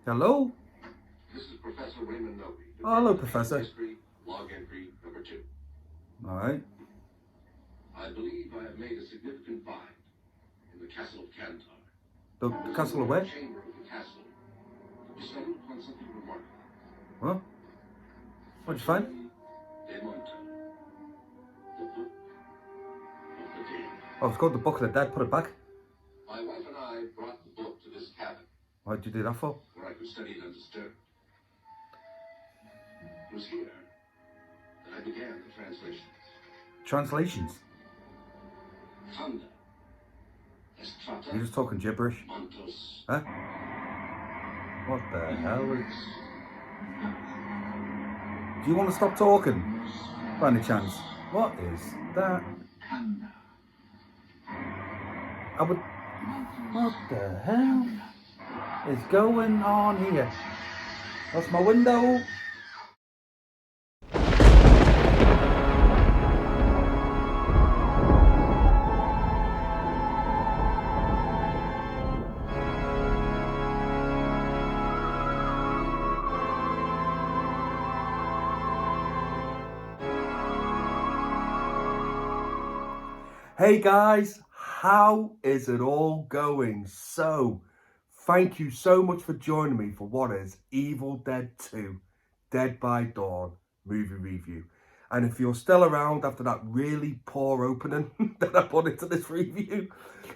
Hello? This is Professor Raymond Novi. Oh, hello, Professor. History, log entry number 2. Alright. I believe I have made a significant find in the castle of Cantar. The castle of where? Chamber of the castle. You stumbled upon something remarkable. What? What'd you find? De Monte. The Book of the Dead. Oh, it's called the Book of the Dead. Put it back. My wife and I brought the book to this cabin, Why'd you do that for? where I could study it undisturbed. It was here that I began the translations. Translations? Thunder. Estrata. You're just talking gibberish. Montos. Huh? What the hell is... Do you want to stop talking? By any chance? What is that? I would... What the hell is going on here? That's my window. Hey guys, how is it all going? So, thank you so much for joining me for what is Evil Dead 2, Dead by Dawn movie review. And if you're still around after that really poor opening that I put into this review,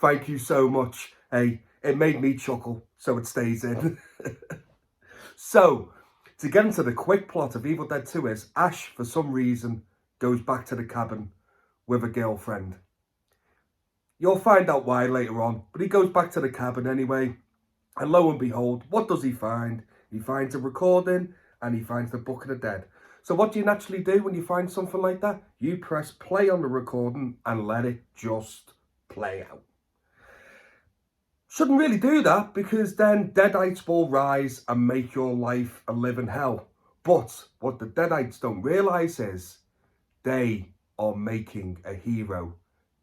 thank you so much. Hey, it made me chuckle, so it stays in. So, to get into the quick plot of Evil Dead 2 is Ash, for some reason, goes back to the cabin with a girlfriend. You'll find out why later on, but he goes back to the cabin anyway. And lo and behold, what does he find? He finds a recording and he finds the Book of the Dead. So what do you naturally do when you find something like that? You press play on the recording and let it just play out. Shouldn't really do that because then Deadites will rise and make your life a living hell. But what the Deadites don't realise is they are making a hero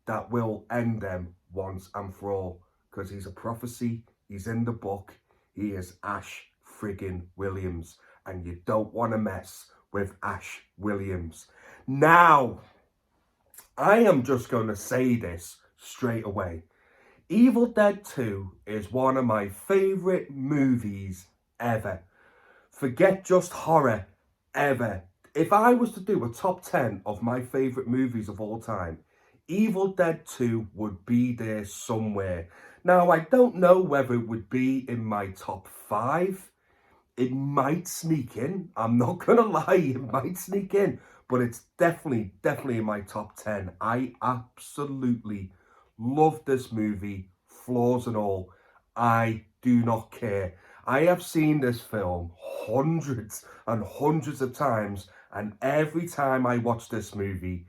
that will end them once and for all, because he's a prophecy, he's in the book, he is Ash friggin' Williams, and you don't want to mess with Ash Williams. Now, I am just going to say this straight away. Evil Dead 2 is one of my favourite movies ever. Forget just horror, ever. If I was to do a top 10 of my favourite movies of all time, Evil Dead 2 would be there somewhere. Now, I don't know whether it would be in my top 5. It might sneak in. I'm not going to lie, it might sneak in. But it's definitely in my top 10. I absolutely love this movie, flaws and all. I do not care. I have seen this film hundreds and hundreds of times. And every time I watch this movie,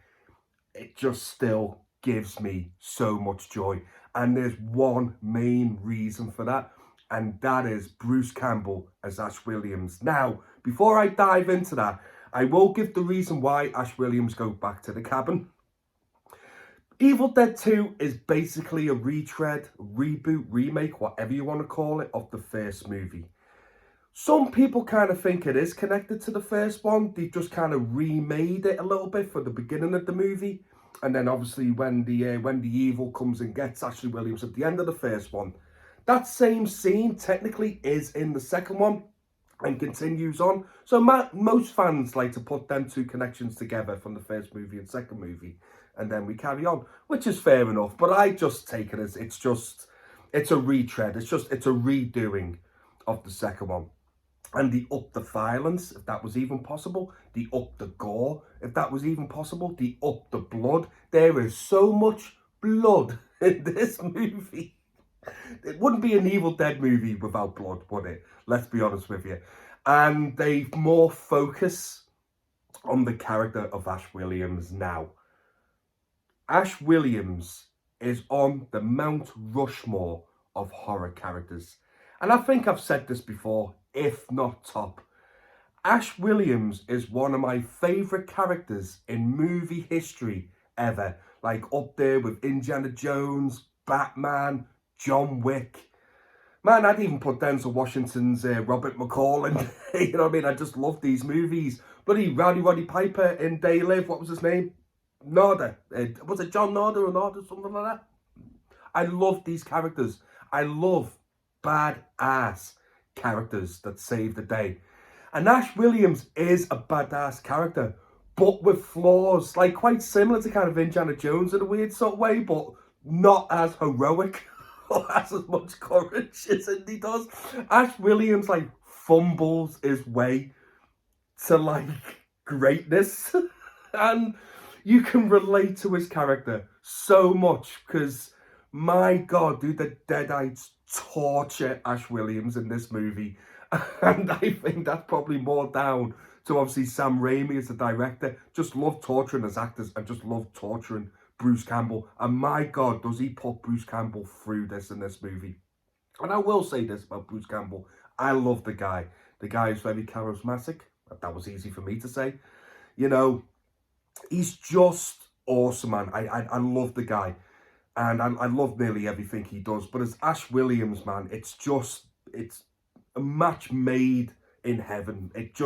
it just still gives me so much joy. And there's one main reason for that, and that is Bruce Campbell as Ash Williams. Now, before I dive into that, I will give the reason why Ash Williams goes back to the cabin. Evil Dead 2 is basically a retread, reboot, remake, whatever you want to call it, of the first movie. Some people kind of think it is connected to the first one. They just kind of remade it a little bit for the beginning of the movie. And then obviously when the evil comes and gets Ashley Williams at the end of the first one, that same scene technically is in the second one and continues on. So most fans like to put them two connections together from the first movie and second movie, and then we carry on, which is fair enough. But I just take it as it's a retread. It's a redoing of the second one. And the up the violence, if that was even possible. The up the gore, if that was even possible. The up the blood. There is so much blood in this movie. It wouldn't be an Evil Dead movie without blood, would it? Let's be honest with you. And they more focus on the character of Ash Williams now. Ash Williams is on the Mount Rushmore of horror characters. And I think I've said this before, if not top. Ash Williams is one of my favourite characters in movie history ever. Like up there with Indiana Jones, Batman, John Wick. Man, I'd even put Denzel Washington's Robert McCall in. You know what I mean? I just love these movies. Bloody Roddy Piper in They Live. What was his name? Narda. Was it John Narda or Narda, something like that? I love these characters. I love badass characters that save the day. And Ash Williams is a badass character, but with flaws, like quite similar to kind of Indiana Jones in a weird sort of way, but not as heroic or has as much courage as Indy does. Ash Williams like fumbles his way to like greatness, and you can relate to his character so much because my God, dude, the Deadites torture Ash Williams in this movie, and I think that's probably more down to obviously Sam Raimi as the director. Just love torturing his actors and just love torturing Bruce Campbell. And my God, does he put Bruce Campbell through this in this movie? And I will say this about Bruce Campbell. I love the guy. The guy is very charismatic. That was easy for me to say. You know, he's just awesome, man. I love the guy. And I love nearly everything he does. But as Ash Williams, man, it's a match made in heaven. It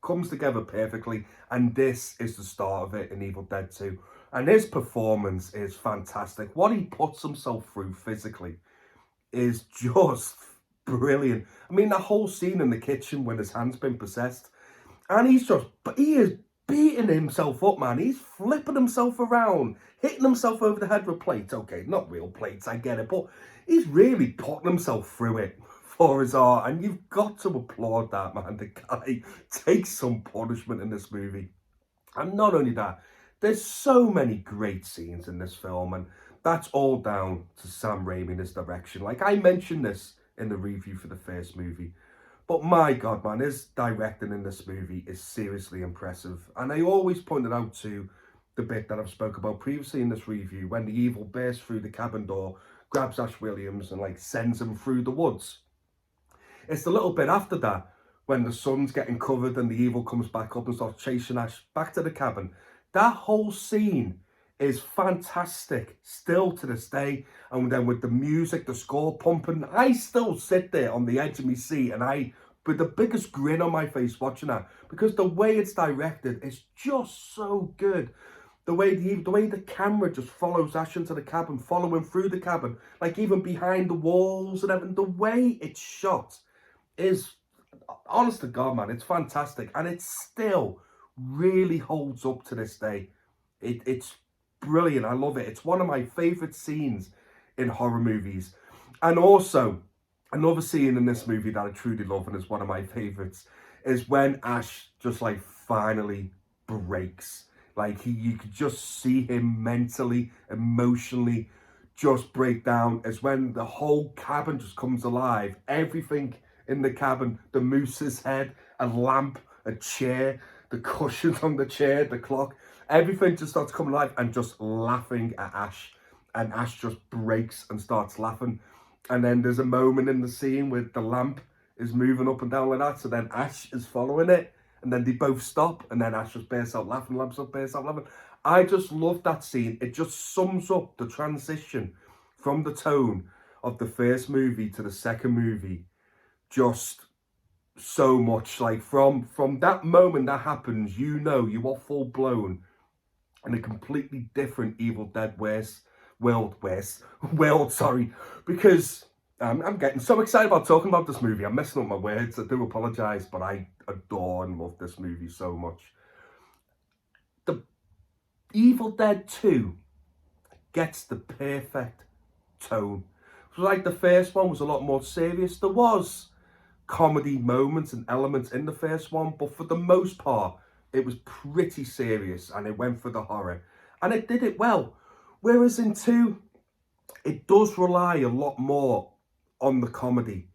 comes together perfectly. And this is the start of it in Evil Dead 2. And his performance is fantastic. What he puts himself through physically is just brilliant. I mean, that whole scene in the kitchen when his hand's been possessed. And he is beating himself up, man. He's flipping himself around, hitting himself over the head with plates. Okay, not real plates, I get it. But he's really putting himself through it for his art. And you've got to applaud that, man. The guy takes some punishment in this movie. And not only that, there's so many great scenes in this film, and that's all down to Sam Raimi and his direction. Like I mentioned this in the review for the first movie, but my God, man, his directing in this movie is seriously impressive. And I always pointed out to the bit that I've spoke about previously in this review, when the evil bursts through the cabin door, grabs Ash Williams and like sends him through the woods. It's the little bit after that, when the sun's getting covered and the evil comes back up and starts chasing Ash back to the cabin. That whole scene is fantastic still to this day. And then with the music, the score pumping, I still sit there on the edge of my seat and with the biggest grin on my face watching that, because the way it's directed is just so good. The way the camera just follows Ash into the cabin, following through the cabin, like even behind the walls and everything. The way it's shot is, honest to God, man, it's fantastic. And it still really holds up to this day. It's brilliant. I love it. It's one of my favourite scenes in horror movies. And also, another scene in this movie that I truly love and is one of my favourites is when Ash just like finally breaks. Like you could just see him mentally, emotionally just break down. It's when the whole cabin just comes alive. Everything in the cabin, the moose's head, a lamp, a chair, the cushions on the chair, the clock, everything just starts coming alive and just laughing at Ash. And Ash just breaks and starts laughing. And then there's a moment in the scene where the lamp is moving up and down like that. So then Ash is following it. And then they both stop. And then Ash just bursts out laughing, lamps up, bursts out laughing. I just love that scene. It just sums up the transition from the tone of the first movie to the second movie. Just so much. Like from that moment that happens, you know you are full blown in a completely different Evil Dead world, sorry, because I'm getting so excited about talking about this movie. I'm messing up my words, I do apologise, but I adore and love this movie so much. The Evil Dead 2 gets the perfect tone. So like the first one was a lot more serious. There was comedy moments and elements in the first one, but for the most part it was pretty serious and it went for the horror and it did it well. Whereas in 2 it does rely a lot more on the comedy,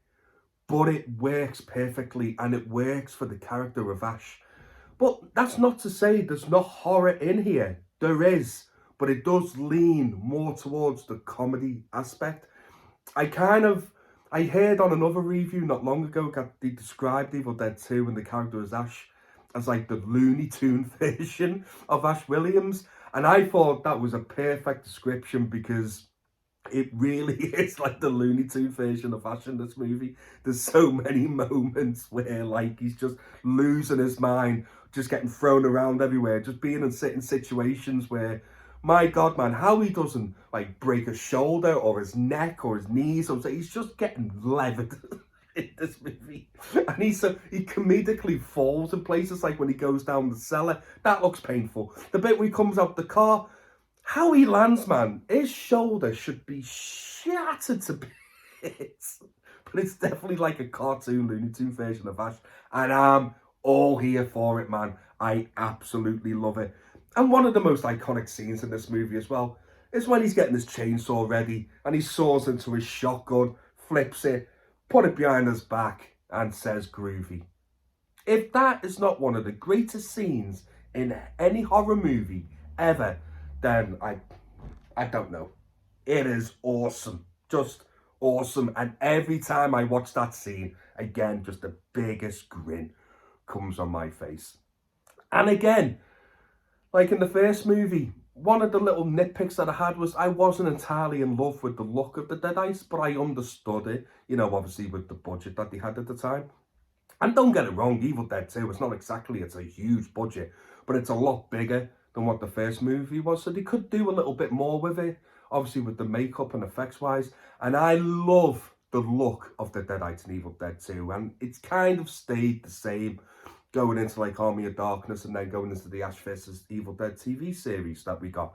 but it works perfectly and it works for the character of Ash. But that's not to say there's no horror in here. There is, but it does lean more towards the comedy aspect. I heard on another review not long ago that they described Evil Dead 2 and the character as Ash as like the Looney Tune version of Ash Williams. And I thought that was a perfect description because It really is like the Looney Tunes version of Ash in this movie. There's so many moments where like he's just losing his mind, just getting thrown around everywhere, just being in certain situations where, my God, man, how he doesn't like break a shoulder or his neck or his knees or something. He's just getting levered in this movie. And he comedically falls in places, like when he goes down the cellar. That looks painful. The bit where he comes out the car, how he lands, man, his shoulder should be shattered to bits. But it's definitely like a cartoon Looney Tunes version of Ash. And I'm all here for it, man. I absolutely love it. And one of the most iconic scenes in this movie as well is when he's getting his chainsaw ready and he saws into his shotgun, flips it, put it behind his back, and says groovy. If that is not one of the greatest scenes in any horror movie ever, then I don't know. It is awesome. Just awesome. And every time I watch that scene, again, just the biggest grin comes on my face. And again, like in the first movie, one of the little nitpicks that I had was I wasn't entirely in love with the look of the Deadites, but I understood it, you know, obviously with the budget that they had at the time. And don't get it wrong, Evil Dead 2, it's a huge budget, but it's a lot bigger than what the first movie was, so they could do a little bit more with it, obviously with the makeup and effects wise. And I love the look of the Deadites in Evil Dead 2, and it's kind of stayed the same going into like Army of Darkness and then going into the Ash vs Evil Dead TV series that we got.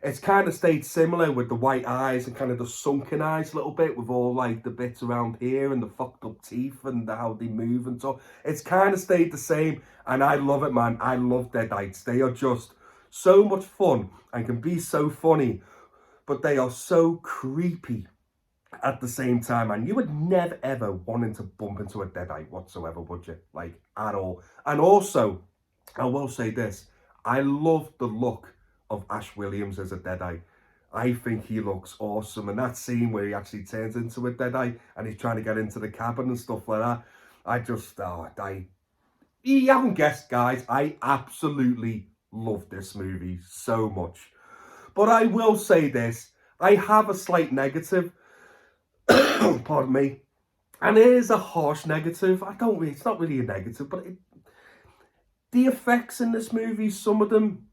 It's kind of stayed similar with the white eyes and kind of the sunken eyes a little bit, with all like the bits around here and the fucked up teeth and how they move and so. It's kind of stayed the same, and I love it, man. I love Deadites. They are just so much fun and can be so funny, but they are so creepy at the same time, and you would never ever want to bump into a Deadite whatsoever, would you? Like, at all. And also, I will say this, I love the look of Ash Williams as a Deadite. I think he looks awesome, and that scene where he actually turns into a Deadite and he's trying to get into the cabin and stuff like that, you haven't guessed, guys, I absolutely love this movie so much. But I will say this, I have a slight negative, pardon me, and it is a harsh negative. It's not really a negative, but the effects in this movie, some of them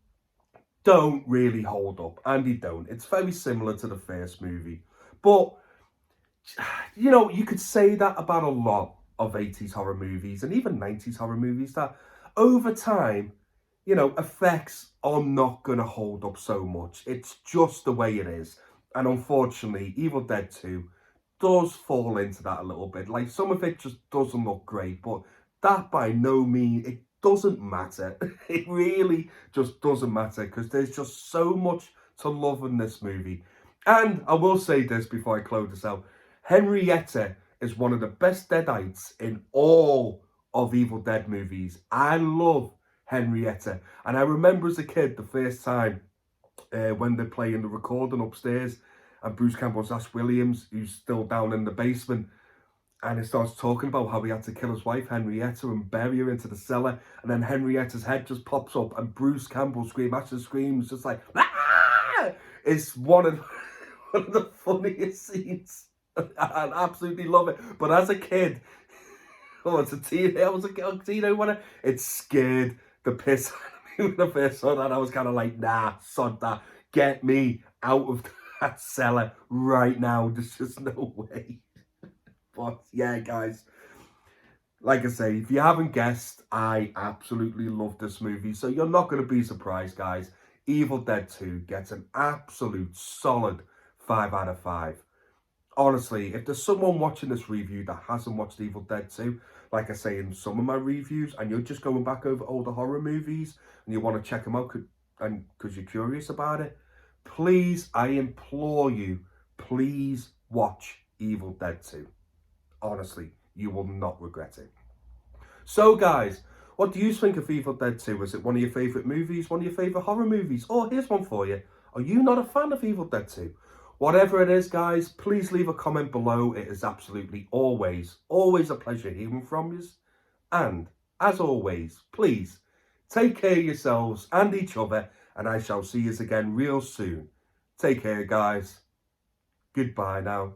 don't really hold up, and they don't. It's very similar to the first movie, but you know, you could say that about a lot of 80s horror movies and even 90s horror movies, that over time, you know, effects are not going to hold up so much. It's just the way it is. And unfortunately, Evil Dead 2 does fall into that a little bit. Like, some of it just doesn't look great, but that by no means, it doesn't matter. It really just doesn't matter, because there's just so much to love in this movie. And I will say this before I close this out, Henrietta is one of the best Deadites in all of Evil Dead movies. I love Henrietta. And I remember as a kid, the first time when they're playing the recording upstairs, and Bruce Campbell's Ash Williams, who's still down in the basement, and he starts talking about how he had to kill his wife, Henrietta, and bury her into the cellar, and then Henrietta's head just pops up, and Bruce Campbell screams, just like, ah! It's one of the funniest scenes. I absolutely love it. But as a kid, I was a teenager when it scared the piss out of me when I first saw that. I was kind of like, nah, sod that. Get me out of that cellar right now. There's just no way. But yeah, guys, like I say, if you haven't guessed, I absolutely love this movie. So you're not going to be surprised, guys. Evil Dead 2 gets an absolute solid 5 out of 5. Honestly, if there's someone watching this review that hasn't watched Evil Dead 2, like I say in some of my reviews, and you're just going back over older horror movies and you want to check them out and because you're curious about it, please, I implore you, please watch Evil Dead 2. Honestly, you will not regret it. So guys, what do you think of Evil Dead 2? Is it one of your favourite movies, one of your favourite horror movies? Or here's one for you. Are you not a fan of Evil Dead 2? Whatever it is, guys, please leave a comment below. It is absolutely always a pleasure hearing from you. And, as always, please, take care of yourselves and each other, and I shall see you again real soon. Take care, guys. Goodbye now.